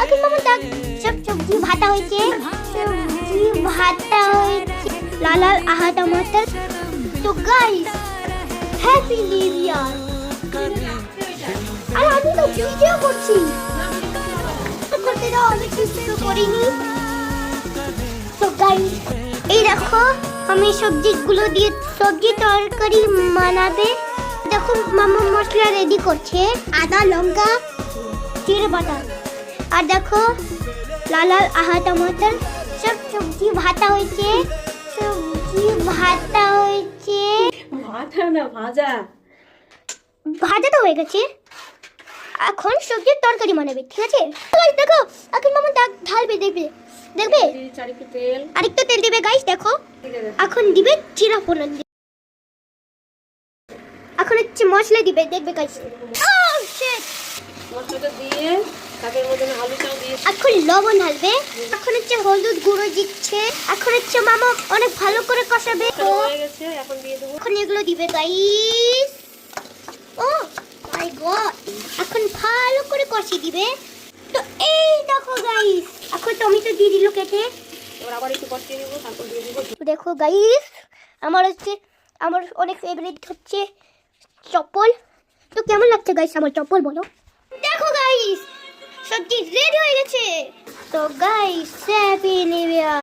এখন মামা দেখ সব সবজি ভাতা হয়েছে, সবজি ভাতা হয়েছে, লাল লাল আহা টমাটার। তো গাইস হ্যাপি নিউ ইয়ার। আর আমি তো ভিডিও করছি, করতে দাও, আমি কিছু করিনি। তো গাইস এই দেখো আমি সবজিগুলো দিয়ে সবজি তরকারি বানাবে। দেখো মামা মশলা রেডি করছে, আদা লঙ্কা জিরে বাটা, আর দেখো লাল লাল আহা টমাটার। সব সবজি ভাতা হয়েছে, সবজি ভাতা হয়েছে, ভাতা না ভাজা, ভাজা তো হয়ে গেছে। এখন সবজির তরকারি বানাবে, ঠিক আছে? গাইস দেখো এখন মামা ঢালবে, দেখবে দেখবে চারিদিকে তেল, আরেকটু তেল দিবে গাইস। দেখো দিয়ে দেবে। এখন দিবে জিরা ফোড়ন, এখন হচ্ছে মশলা দিবে, দেখবে গাইস। মশলাটা দিয়ে তারপর মধ্যে আলুটাও দিয়ে এখন লবণ ঢালবে, এখন হচ্ছে হলুদ গুঁড়ো দিচ্ছে, এখন হচ্ছে মামা অনেক ভালো করে কষাবে। হয়ে গেছে, এখন দিয়ে দেবো। এখন এগুলো দিবে গাইস। ও মাই গড, এখন ভালো করে কষিয়ে দিবে। তো এই দেখো গাইস এখন টমেটো দিয়ে দিল কেটে। এবার আবার একটু কষিয়ে নেবো, তারপর দিয়ে দেবো। দেখো গাইস আমার অনেক ফেভারিট হচ্ছে চপ্পল। তো কেমন লাগছে গাইস আমার চপ্পল বলো? দেখো গাইস সবজি রেডি হয়ে গেছে। তো গাইস হ্যাপি নিউ ইয়ার।